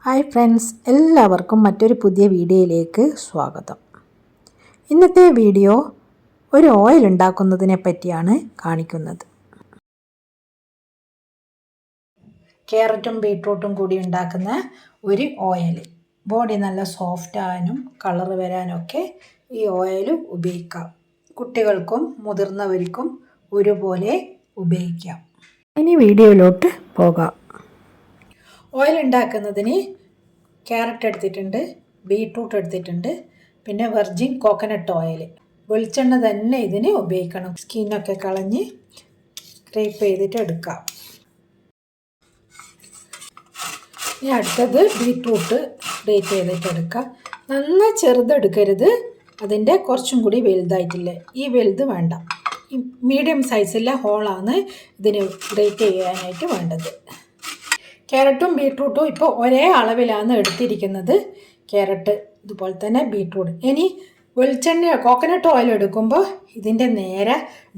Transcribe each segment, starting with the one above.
Hi friends, എല്ലാവർക്കും മറ്റൊരു പുതിയ വീഡിയോയിലേക്ക് സ്വാഗതം. ഇന്നത്തെ വീഡിയോ ഒരു ഓയിൽ ഉണ്ടാക്കുന്നതിനെ പറ്റിയാണ് കാണിക്കുന്നത്. ക്യാരറ്റും ബീട്രൂട്ടും കൂടി ഉണ്ടാക്കുന്ന ഒരു ഓയിൽ. ബോഡി നല്ല സോഫ്റ്റ് ആകാനും കളർ വരാനൊക്കെ ഈ ഓയിൽ ഉപയോഗിക്കാം. കുട്ടികൾക്കും മുതിർന്നവർക്കും ഒരുപോലെ ഉപയോഗിക്കാം. ഇനി വീഡിയോയിലോട്ട് പോകാം. ഓയിൽ ഉണ്ടാക്കുന്നതിന് ക്യാരറ്റ് എടുത്തിട്ടുണ്ട്, ബീട്രൂട്ട് എടുത്തിട്ടുണ്ട്, പിന്നെ വെർജിൻ കോക്കനട്ട് ഓയിൽ. വെളിച്ചെണ്ണ തന്നെ ഇതിന് ഉപയോഗിക്കണം. സ്കിന്നൊക്കെ കളഞ്ഞ് സ്ക്രേപ്പ് ചെയ്തിട്ട് എടുക്കാം. ഇനി അടുത്തത് ബീട്രൂട്ട് ഗ്രേറ്റ് ചെയ്തിട്ട് എടുക്കാം. നന്നായി ചെറുതെടുക്കരുത്, അതിൻ്റെ കുറച്ചും കൂടി വലുതായിട്ടില്ലേ, ഈ വലുത് വേണ്ട. ഈ മീഡിയം സൈസിലെ ഹോളാണ് ഇതിന് ഗ്രേറ്റ് ചെയ്യാനായിട്ട് വേണ്ടത്. ക്യാരറ്റും ബീട്രൂട്ടും ഇപ്പോൾ ഒരേ അളവിലാണ് എടുത്തിരിക്കുന്നത്. ക്യാരറ്റ് ഇതുപോലെ തന്നെ ബീട്രൂട്ട്. ഇനി വെളിച്ചെണ്ണ കോക്കനട്ട് ഓയിൽ എടുക്കുമ്പോൾ ഇതിൻ്റെ നേരെ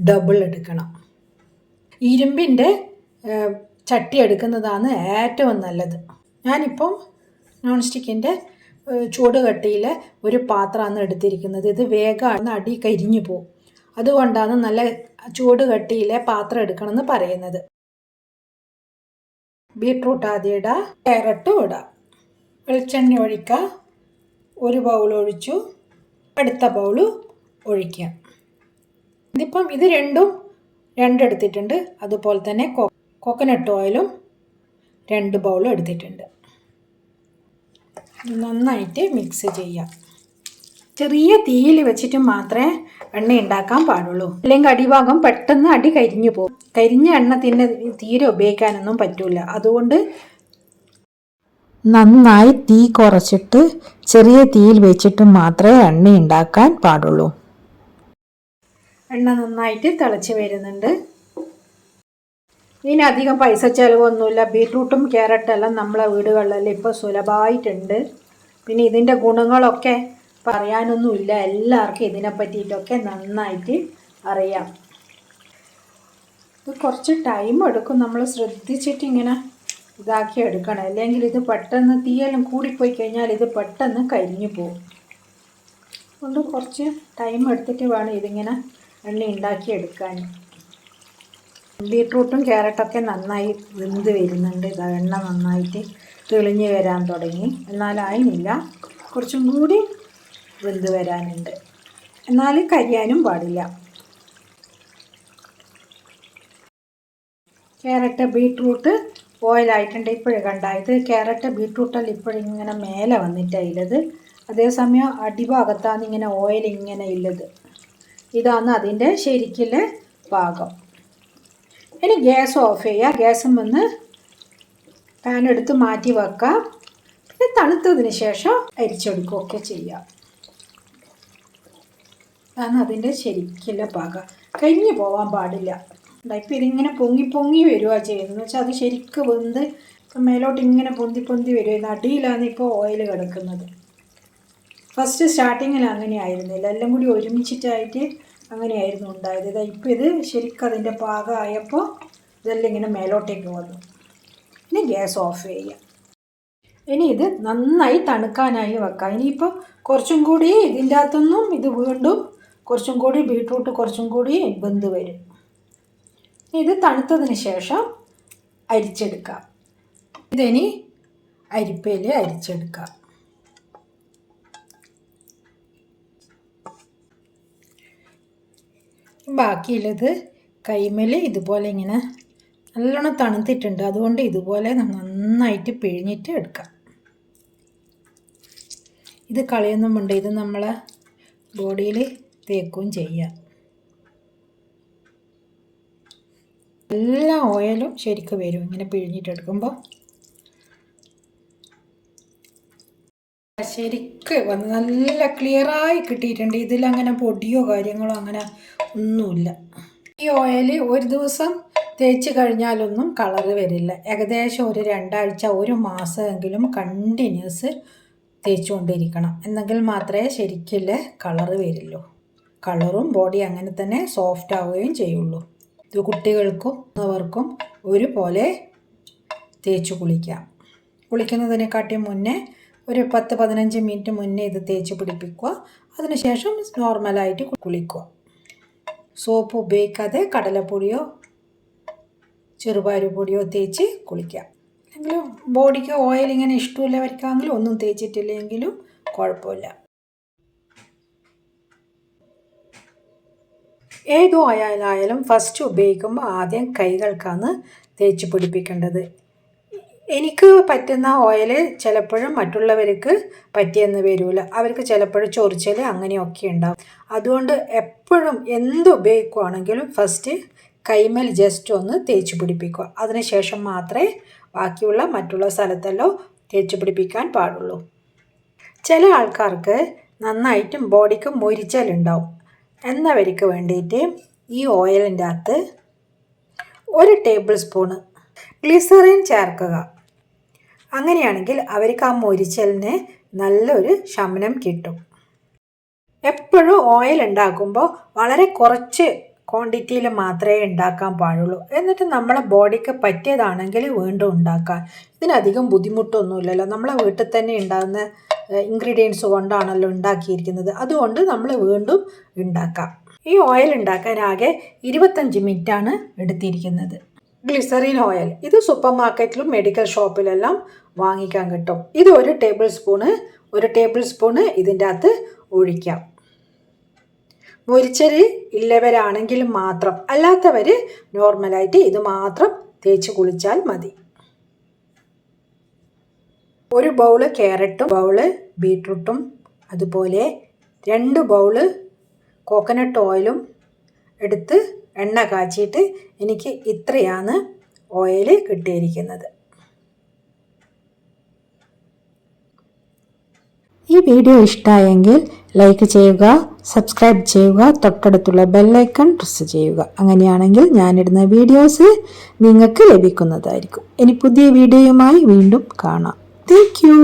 ഡബിൾ എടുക്കണം. ഇരുമ്പിൻ്റെ ചട്ടി എടുക്കുന്നതാണ് ഏറ്റവും നല്ലത്. ഞാനിപ്പം നോൺ സ്റ്റിക്കിൻ്റെ ചൂട് കട്ടിയിലെ ഒരു പാത്രമാണ് എടുത്തിരിക്കുന്നത്. ഇത് വേഗം അടി കരിഞ്ഞു പോകും. അതുകൊണ്ടാണ് നല്ല ചൂട് കട്ടിയിലെ പാത്രം എടുക്കണമെന്ന് പറയുന്നത്. ബീട്രൂട്ട് ആദ്യം ഇടാം, ക്യാരറ്റും ഇടാം. വെളിച്ചെണ്ണ ഒഴിക്കുക. ഒരു ബൗൾ ഒഴിച്ചു, അടുത്ത ബൗൾ ഒഴിക്കുക. ഇതിപ്പം ഇത് രണ്ടെടുത്തിട്ടുണ്ട്. അതുപോലെ തന്നെ കോക്കനട്ട് ഓയിലും 2 ബൗളും എടുത്തിട്ടുണ്ട്. നന്നായിട്ട് മിക്സ് ചെയ്യാം. ചെറിയ തീയിൽ വെച്ചിട്ട് മാത്രമേ എണ്ണ ഉണ്ടാക്കാൻ പാടുള്ളൂ, അല്ലെങ്കിൽ അടിഭാഗം പെട്ടെന്ന് അടി കരിഞ്ഞു പോകും. കരിഞ്ഞ എണ്ണ തീരെ ഉപയോഗിക്കാനൊന്നും പറ്റില്ല. അതുകൊണ്ട് നന്നായി തീ കുറച്ചിട്ട് ചെറിയ തീയിൽ വെച്ചിട്ട് മാത്രമേ എണ്ണ ഉണ്ടാക്കാൻ പാടുള്ളൂ. എണ്ണ നന്നായിട്ട് തിളച്ച് വരുന്നുണ്ട്. ഇതിനധികം പൈസ ചിലവൊന്നുമില്ല. ബീട്രൂട്ടും ക്യാരറ്റെല്ലാം നമ്മളെ വീടുകളിലെല്ലാം ഇപ്പോൾ സുലഭമായിട്ടുണ്ട്. പിന്നെ ഇതിൻ്റെ ഗുണങ്ങളൊക്കെ പറയാനൊന്നുമില്ല, എല്ലാവർക്കും ഇതിനെ പറ്റിയിട്ടൊക്കെ നന്നായിട്ട് അറിയാം. ഇത് കുറച്ച് ടൈം എടുക്കും, നമ്മൾ ശ്രദ്ധിച്ചിട്ട് ഇങ്ങനെ ഇതാക്കി എടുക്കണം. അല്ലെങ്കിൽ ഇത് പെട്ടെന്ന് തീയെല്ലാം കൂടിപ്പോയി കഴിഞ്ഞാൽ ഇത് പെട്ടെന്ന് കരിഞ്ഞു പോകും. അതുകൊണ്ട് കുറച്ച് ടൈം എടുത്തിട്ട് വേണം ഇതിങ്ങനെ എണ്ണ ഉണ്ടാക്കി എടുക്കാൻ. ബീട്രൂട്ടും ക്യാരറ്റൊക്കെ നന്നായി വെന്ത് വരുന്നുണ്ട്. ഇതാ എണ്ണ നന്നായിട്ട് തെളിഞ്ഞ് വരാൻ തുടങ്ങി. എന്നാലായില്ല, കുറച്ചും കൂടി വെന്ത് വരാനുണ്ട്. എന്നാൽ കരിയാനും പാടില്ല. ക്യാരറ്റ് ബീട്രൂട്ട് ഓയിലായിട്ടുണ്ട്. ഇപ്പോഴും കണ്ടായത് ക്യാരറ്റ് ബീട്രൂട്ടെല്ലാം ഇപ്പോഴിങ്ങനെ മേലെ വന്നിട്ടായില്ലത്. അതേസമയം അടിഭാഗത്താണ് ഇങ്ങനെ ഓയിൽ ഇങ്ങനെ ഉള്ളത്. ഇതാണ് അതിൻ്റെ ശരിക്കുള്ള പാകം. ഇനി ഗ്യാസ് ഓഫ് ചെയ്യുക. ഗ്യാസും വന്ന് പാൻ എടുത്ത് മാറ്റി വെക്കാം. പിന്നെ തണുത്തതിന് ശേഷം അരിച്ചെടുക്കുകയൊക്കെ ചെയ്യാം. അതാണ് അതിൻ്റെ ശരിക്കുള്ള പാകം. കരിഞ്ഞു പോകാൻ പാടില്ല. ഇപ്പം ഇതിങ്ങനെ പൊങ്ങി വരുക ചെയ്യുന്നത് വെച്ചാൽ അത് ശരിക്കും വെന്ത് മേലോട്ട് ഇങ്ങനെ പൊന്തി വരുമായിരുന്നു. അടിയിലാണ് ഇപ്പോൾ ഓയിൽ കിടക്കുന്നത്. ഫസ്റ്റ് സ്റ്റാർട്ടിങ്ങിൽ അങ്ങനെ ആയിരുന്നില്ല, എല്ലാം കൂടി ഒരുമിച്ചിട്ടായിട്ട് അങ്ങനെയായിരുന്നു ഉണ്ടായത്. ഇപ്പം ഇത് ശരിക്കും അതിൻ്റെ പാകമായപ്പോൾ ഇതെല്ലാം ഇങ്ങനെ മേലോട്ടേക്ക് വന്നു. ഇനി ഗ്യാസ് ഓഫ് ചെയ്യുക. ഇനി ഇത് നന്നായി തണുക്കാനായി വെക്കാം. ഇനിയിപ്പോൾ കുറച്ചും കൂടി ഇതിൻ്റെ അകത്തൊന്നും ഇത് വീണ്ടും കുറച്ചും കൂടി ബീട്രൂട്ട് കുറച്ചും കൂടി വെന്ത് വരും. ഇത് തണുത്തതിന് ശേഷം അരിച്ചെടുക്കാം. ഇതിനി അരിപ്പയിൽ അരിച്ചെടുക്കാം. ബാക്കിയുള്ളത് കൈമേൽ ഇതുപോലെ ഇങ്ങനെ നല്ലോണം തണുത്തിട്ടുണ്ട്. അതുകൊണ്ട് ഇതുപോലെ നന്നായിട്ട് പിഴിഞ്ഞിട്ട് എടുക്കാം. ഇത് കളയൊന്നും വേണ്ട, ഇത് നമ്മളെ ബോഡിയിൽ തേക്കുകയും ചെയ്യാം. എല്ലാ ഓയിലും ശരിക്കും വരും ഇങ്ങനെ പിഴിഞ്ഞിട്ടെടുക്കുമ്പോൾ. ശരിക്ക് വന്ന് നല്ല ക്ലിയറായി കിട്ടിയിട്ടുണ്ട്. ഇതിലങ്ങനെ പൊടിയോ കാര്യങ്ങളോ അങ്ങനെ ഒന്നുമില്ല. ഈ ഓയിൽ ഒരു ദിവസം തേച്ച് കഴിഞ്ഞാലൊന്നും കളറ് വരില്ല. ഏകദേശം ഒരു 2 ആഴ്ച 1 മാസമെങ്കിലും കണ്ടിന്യൂസ് തേച്ചുകൊണ്ടിരിക്കണം. എന്നെങ്കിൽ മാത്രമേ ശരിക്കുള്ള കളറ് വരില്ലൂ. കളറും ബോഡി അങ്ങനെ തന്നെ സോഫ്റ്റ് ആവുകയും ചെയ്യുള്ളൂ. ഇത് കുട്ടികൾക്കും അവർക്കും ഒരുപോലെ തേച്ച് കുളിക്കാം. കുളിക്കുന്നതിനെക്കാട്ടി മുന്നേ ഒരു 10-15 മിനിറ്റ് മുന്നേ ഇത് തേച്ച് പിടിപ്പിക്കുക. അതിനുശേഷം നോർമലായിട്ട് കുളിക്കുക. സോപ്പ് ഉപയോഗിക്കാതെ കടലപ്പൊടിയോ ചെറുപയർ പൊടിയോ തേച്ച് കുളിക്കുക. അല്ലെങ്കിൽ ബോഡിക്ക് ഓയിൽ ഇങ്ങനെ ഇഷ്ടമില്ലവർക്കാണെങ്കിലും ഒന്നും തേച്ചിട്ടില്ലെങ്കിലും കുഴപ്പമില്ല. ഏത് ഓയിലായാലും ഫസ്റ്റ് ഉപയോഗിക്കുമ്പോൾ ആദ്യം കൈകൾക്കാണ് തേച്ച് പിടിപ്പിക്കേണ്ടത്. എനിക്ക് പറ്റുന്ന ഓയിൽ ചിലപ്പോഴും മറ്റുള്ളവർക്ക് പറ്റിയെന്ന് വരില്ല. അവർക്ക് ചിലപ്പോഴും ചൊറിച്ചൽ അങ്ങനെയൊക്കെ ഉണ്ടാവും. അതുകൊണ്ട് എപ്പോഴും എന്ത് ഉപയോഗിക്കുകയാണെങ്കിലും ഫസ്റ്റ് കൈമേൽ ജസ്റ്റ് ഒന്ന് തേച്ച് പിടിപ്പിക്കുക. അതിനുശേഷം മാത്രമേ ബാക്കിയുള്ള മറ്റുള്ള സ്ഥലത്തെല്ലാം തേച്ച് പിടിപ്പിക്കാൻ പാടുള്ളൂ. ചില ആൾക്കാർക്ക് നന്നായിട്ടും ബോഡിക്ക് മൊരിച്ചലുണ്ടാവും. എന്നവർക്ക് വേണ്ടിയിട്ട് ഈ ഓയിലിൻ്റെ അകത്ത് 1 ടേബിൾ സ്പൂണ് ഗ്ലിസറിൻ ചേർക്കുക. അങ്ങനെയാണെങ്കിൽ അവർക്ക് ആ മൊരിച്ചലിന് നല്ലൊരു ശമനം കിട്ടും. എപ്പോഴും ഓയിൽ ഉണ്ടാക്കുമ്പോൾ വളരെ കുറച്ച് ക്വാണ്ടിറ്റിയിൽ മാത്രമേ ഉണ്ടാക്കാൻ പാടുള്ളൂ. എന്നിട്ട് നമ്മളെ ബോഡിക്ക് പറ്റിയതാണെങ്കിൽ വീണ്ടും ഉണ്ടാക്കാം. ഇതിനധികം ബുദ്ധിമുട്ടൊന്നുമില്ലല്ലോ. നമ്മളെ വീട്ടിൽ തന്നെ ഉണ്ടാകുന്ന ഇൻഗ്രീഡിയൻസ് കൊണ്ടാണല്ലോ ഉണ്ടാക്കിയിരിക്കുന്നത്. അതുകൊണ്ട് നമ്മൾ വീണ്ടും ഉണ്ടാക്കാം. ഈ ഓയിൽ ഉണ്ടാക്കാൻ ആകെ 25 മിനിറ്റാണ് എടുത്തിരിക്കുന്നത്. ഗ്ലിസറിൻ ഓയിൽ ഇത് സൂപ്പർ മാർക്കറ്റിലും മെഡിക്കൽ ഷോപ്പിലെല്ലാം വാങ്ങിക്കാൻ കിട്ടും. ഇത് 1 ടേബിൾ സ്പൂണ് ഇതിൻ്റെ അകത്ത് ഒഴിക്കാം. മൊരിച്ചൽ ഉള്ളവരാണെങ്കിൽ മാത്രം, അല്ലാത്തവർ നോർമലായിട്ട് ഇത് മാത്രം തേച്ച് കുളിച്ചാൽ മതി. 1 ബൗള് ക്യാരറ്റും ബൗള് ബീട്രൂട്ടും അതുപോലെ 2 ബൗള് കോക്കനട്ട് ഓയിലും എടുത്ത് എണ്ണ കാച്ചിയിട്ട് എനിക്ക് ഇത്രയാണ് ഓയിൽ കിട്ടിയിരിക്കുന്നത്. ഈ വീഡിയോ ഇഷ്ടമായെങ്കിൽ ലൈക്ക് ചെയ്യുക, സബ്സ്ക്രൈബ് ചെയ്യുക, തൊട്ടടുത്തുള്ള ബെല്ലൈക്കൺ പ്രസ് ചെയ്യുക. അങ്ങനെയാണെങ്കിൽ ഞാനിടുന്ന വീഡിയോസ് നിങ്ങൾക്ക് ലഭിക്കുന്നതായിരിക്കും. ഇനി പുതിയ വീഡിയോയുമായി വീണ്ടും കാണാം. Thank you.